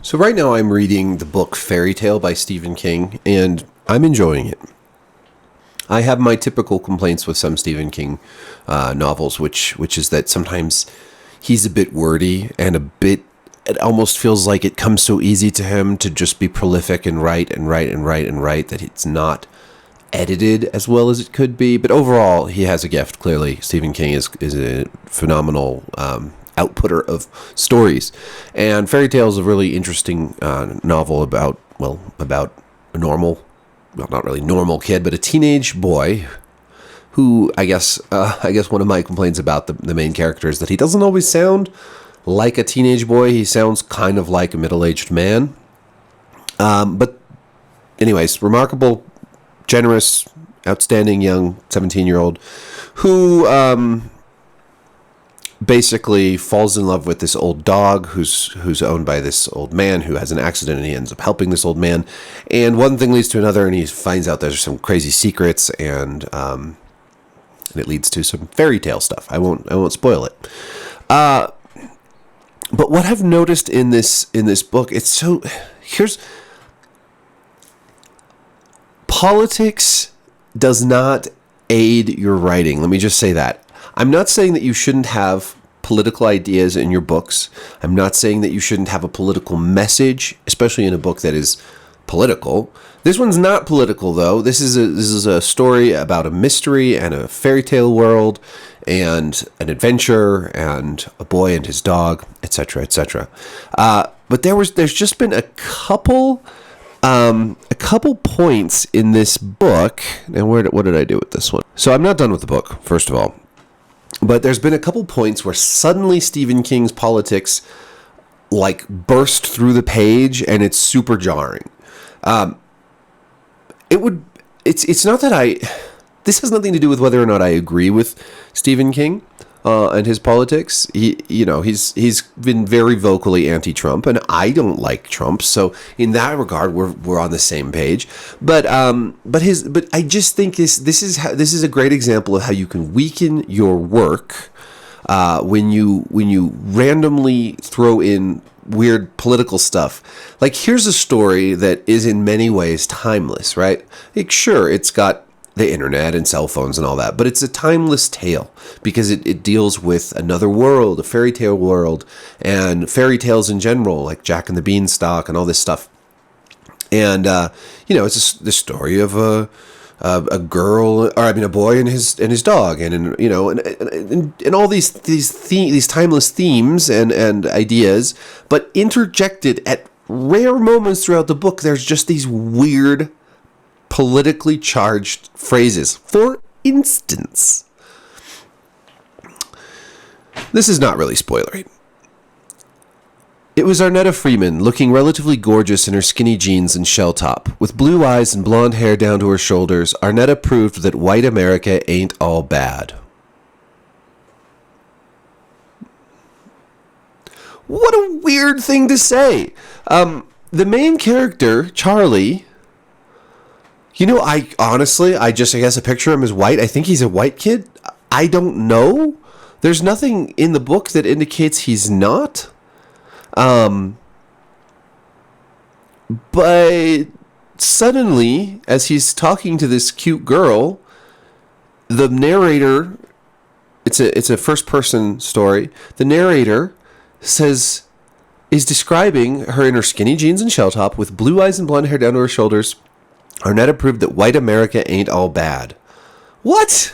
So right now I'm reading the book Fairy Tale by Stephen King, and I'm enjoying it. I have my typical complaints with some Stephen King novels, which is that sometimes he's a bit wordy and it almost feels like it comes so easy to him to just be prolific and write that it's not edited as well as it could be. But overall, he has a gift. Clearly, Stephen King is a phenomenal outputter of stories. And Fairy Tale is a really interesting novel about a normal, well, not really normal kid, but a teenage boy who I guess one of my complaints about the main character is that he doesn't always sound like a teenage boy. He sounds kind of like a middle-aged man. But anyways, remarkable, generous, outstanding young 17-year-old who basically falls in love with this old dog who's owned by this old man who has an accident, and he ends up helping this old man. And one thing leads to another, and he finds out there's some crazy secrets, and it leads to some fairy tale stuff. I won't spoil it. But what I've noticed in this book, politics does not aid your writing. Let me just say that. I'm not saying that you shouldn't have political ideas in your books. I'm not saying that you shouldn't have a political message, especially in a book that is political. This one's not political, though. This is a story about a mystery and a fairy tale world and an adventure and a boy and his dog, etc., etc. But there's just been a couple points in this book. And what did I do with this one? So I'm not done with the book, first of all. But there's been a couple points where suddenly Stephen King's politics burst through the page, and it's super jarring. It's not that this has nothing to do with whether or not I agree with Stephen King and his politics. He's been very vocally anti-Trump, and I don't like Trump, so in that regard we're on the same page. But I just think this is a great example of how you can weaken your work when you randomly throw in weird political stuff. Here's a story that is in many ways timeless, right? Sure, it's got the internet and cell phones and all that, but it's a timeless tale because it deals with another world, a fairy tale world, and fairy tales in general, like Jack and the Beanstalk and all this stuff. And it's the story of a boy and his dog, and all these timeless themes and ideas, but interjected at rare moments throughout the book. There's just these weird politically charged phrases. For instance, this is not really spoilery. It was Arnetta Freeman, looking relatively gorgeous in her skinny jeans and shell top. With blue eyes and blonde hair down to her shoulders, Arnetta proved that white America ain't all bad. What a weird thing to say. The main character, Charlie, I guess I picture him as white. I think he's a white kid. I don't know. There's nothing in the book that indicates he's not. But suddenly, as he's talking to this cute girl, the narrator, it's a first-person story. The narrator is describing her in her skinny jeans and shell top with blue eyes and blonde hair down to her shoulders. Arnetta proved that white America ain't all bad. What?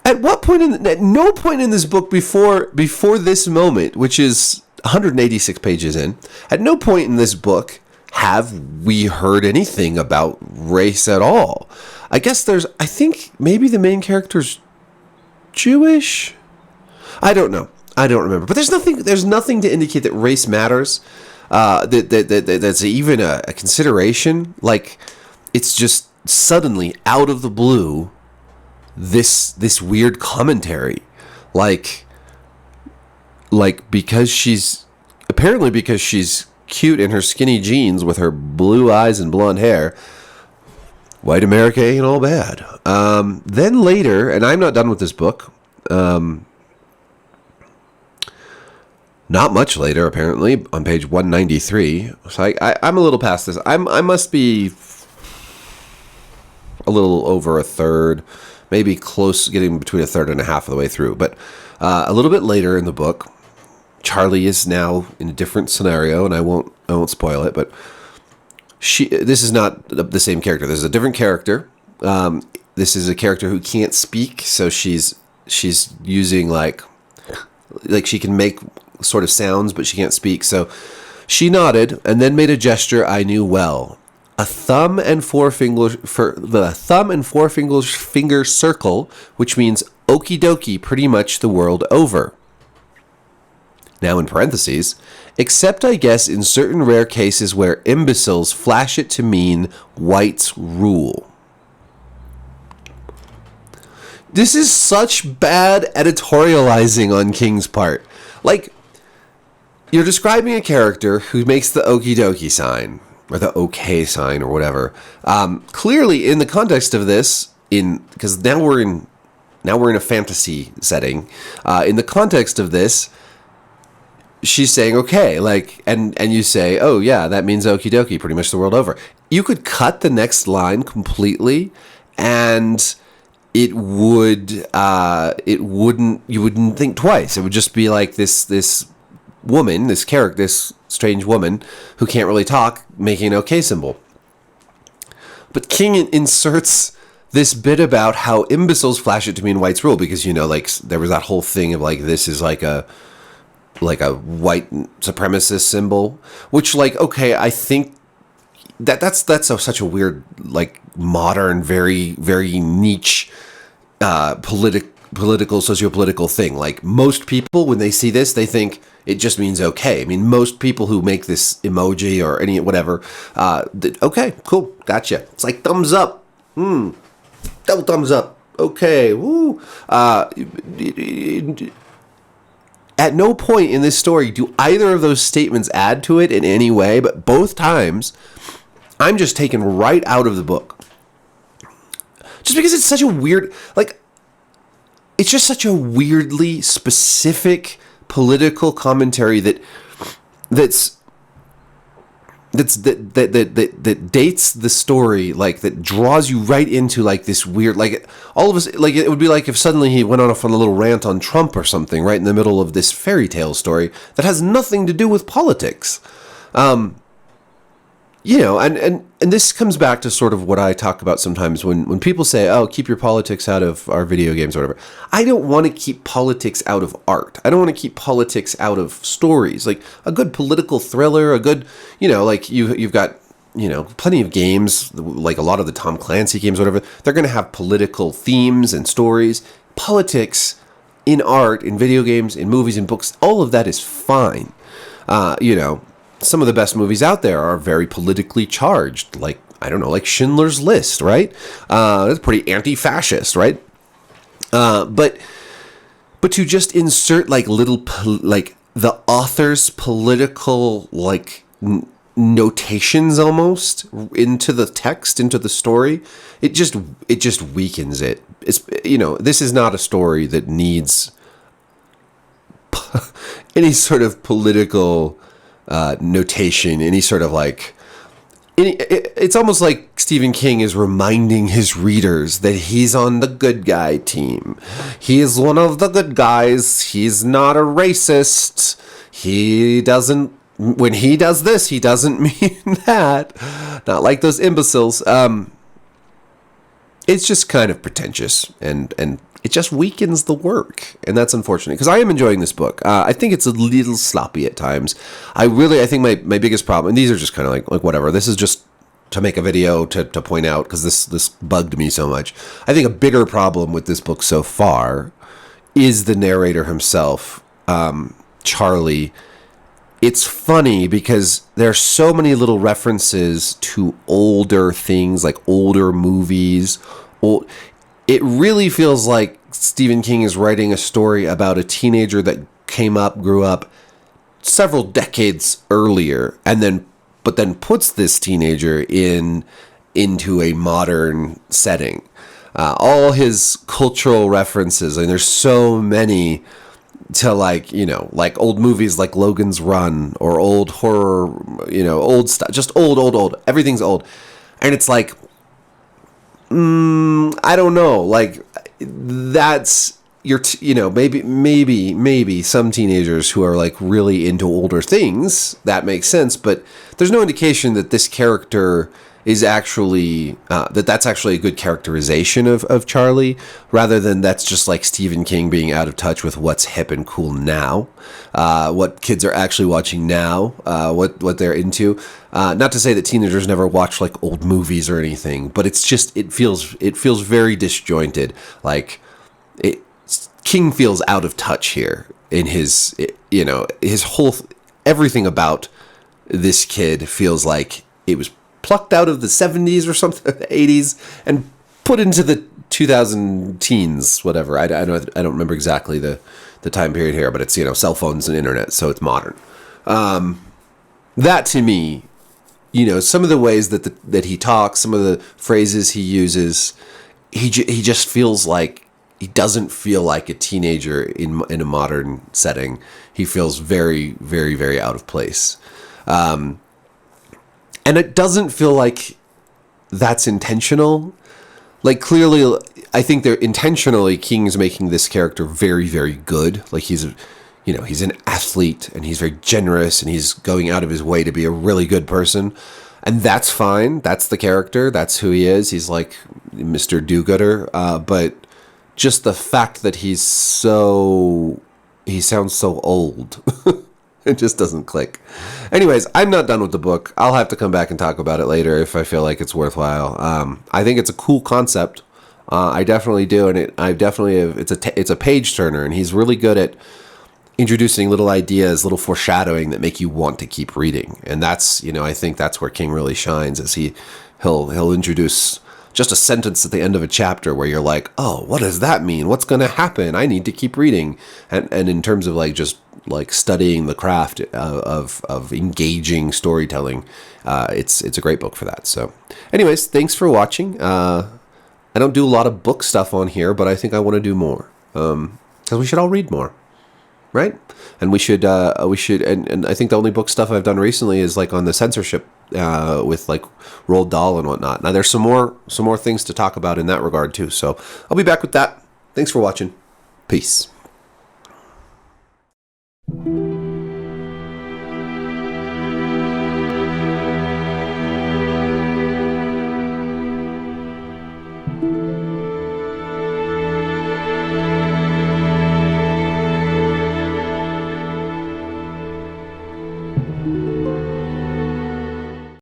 At what point at no point in this book before this moment, which is 186 pages in, at no point in this book have we heard anything about race at all. I think maybe the main character's Jewish? I don't know. I don't remember. But there's nothing to indicate that race matters. That's even a consideration. It's just suddenly out of the blue this weird commentary, because she's cute in her skinny jeans with her blue eyes and blonde hair, white America ain't all bad. Then later, and I'm not done with this book, Not much later, apparently, on page 193. So I'm a little past this. I must be a little over a third, maybe close, getting between a third and a half of the way through. But a little bit later in the book, Charlie is now in a different scenario, and I won't spoil it. But this is not the same character. This is a different character. This is a character who can't speak, so she's using like she can make sort of sounds, but she can't speak. So she nodded and then made a gesture I knew well. A thumb and forefinger finger circle, which means okie dokie pretty much the world over. Now in parentheses, except I guess in certain rare cases where imbeciles flash it to mean whites rule. This is such bad editorializing on King's part. Like, you're describing a character who makes the okie dokie sign, or the okay sign, or whatever. Clearly, in the context of this, because now we're in a fantasy setting. In the context of this, she's saying okay, like, and you say, oh yeah, that means okie dokie, pretty much the world over. You could cut the next line completely, and you wouldn't think twice. It would just be like this woman, this character, this strange woman who can't really talk, making an okay symbol. But King inserts this bit about how imbeciles flash it to mean whites rule, because, like, there was that whole thing of like, this is like a white supremacist symbol, which, like, okay, I think that's such a weird, like, modern, very, very niche political, sociopolitical thing. Like, most people, when they see this, they think it just means okay. I mean, most people who make this emoji or any whatever, okay, cool, gotcha. It's like thumbs up, double thumbs up, okay, woo. At no point in this story do either of those statements add to it in any way, but both times I'm just taken right out of the book. Just because it's such a weird, like, it's just such a weirdly specific political commentary that dates the story, like, that draws you right into, like, this weird, like, all of us, like, it would be like if suddenly he went off on a little rant on Trump or something right in the middle of this fairy tale story that has nothing to do with politics. And this comes back to sort of what I talk about sometimes when people say, oh, keep your politics out of our video games or whatever. I don't want to keep politics out of art. I don't want to keep politics out of stories. Like, a good political thriller, a good, like, you've got, plenty of games, like a lot of the Tom Clancy games, whatever, they're going to have political themes and stories. Politics in art, in video games, in movies, in books, all of that is fine. Some of the best movies out there are very politically charged, like, I don't know, like Schindler's List, right? That's pretty anti-fascist, right? But to just insert, like, little, like, the author's political, like, notations almost into the text, into the story, it just weakens it. It's, this is not a story that needs any sort of political notation, any sort of, like, it's almost like Stephen King is reminding his readers that he's on the good guy team. He is one of the good guys. He's not a racist. When he does this, he doesn't mean that. Not like those imbeciles. It's just kind of pretentious, and it just weakens the work, and that's unfortunate, because I am enjoying this book. I think it's a little sloppy at times. I think my biggest problem, and these are just kind of like whatever, this is just to make a video to point out, because this bugged me so much. I think a bigger problem with this book so far is the narrator himself, Charlie. It's funny because there are so many little references to older things, like older movies. It really feels like Stephen King is writing a story about a teenager that grew up several decades earlier, but then puts this teenager into a modern setting. All his cultural references, and there's so many to like, like old movies like Logan's Run or old horror, old stuff, just old. Everything's old. And it's like, I don't know. Like, that's maybe some teenagers who are like really into older things, that makes sense. But there's no indication that this character is actually that's actually a good characterization of Charlie, rather than that's just like Stephen King being out of touch with what's hip and cool now, what kids are actually watching now, what they're into. Not to say that teenagers never watch like old movies or anything, but it's just it feels very disjointed. Like King feels out of touch here in his his whole everything about this kid feels like it was plucked out of the 70s or something, the 80s, and put into the 2000 teens, whatever. I don't remember exactly the time period here, but it's, cell phones and internet, so it's modern. That to me, some of the ways that he talks, some of the phrases he uses, he just feels like, he doesn't feel like a teenager in a modern setting. He feels very, very, very out of place. And it doesn't feel like that's intentional. Like, clearly, I think they're intentionally, King's making this character very, very good. Like, he's an athlete, and he's very generous, and he's going out of his way to be a really good person. And that's fine. That's the character. That's who he is. He's like Mr. Do-Gooder. But just the fact that he sounds so old. It just doesn't click. Anyways, I'm not done with the book. I'll have to come back and talk about it later if I feel like it's worthwhile. I think it's a cool concept. I definitely do, and it's a page turner, and he's really good at introducing little ideas, little foreshadowing that make you want to keep reading. And that's, I think that's where King really shines, is he'll introduce just a sentence at the end of a chapter where you're like, oh, what does that mean? What's going to happen? I need to keep reading. And in terms of like just like studying the craft of engaging storytelling, it's a great book for that. So anyways, thanks for watching. I don't do a lot of book stuff on here, but I think I want to do more, because we should all read more, right? And we should, and I think the only book stuff I've done recently is like on the censorship, with like Roald Dahl and whatnot. Now there's some more things to talk about in that regard too. So I'll be back with that. Thanks for watching. Peace.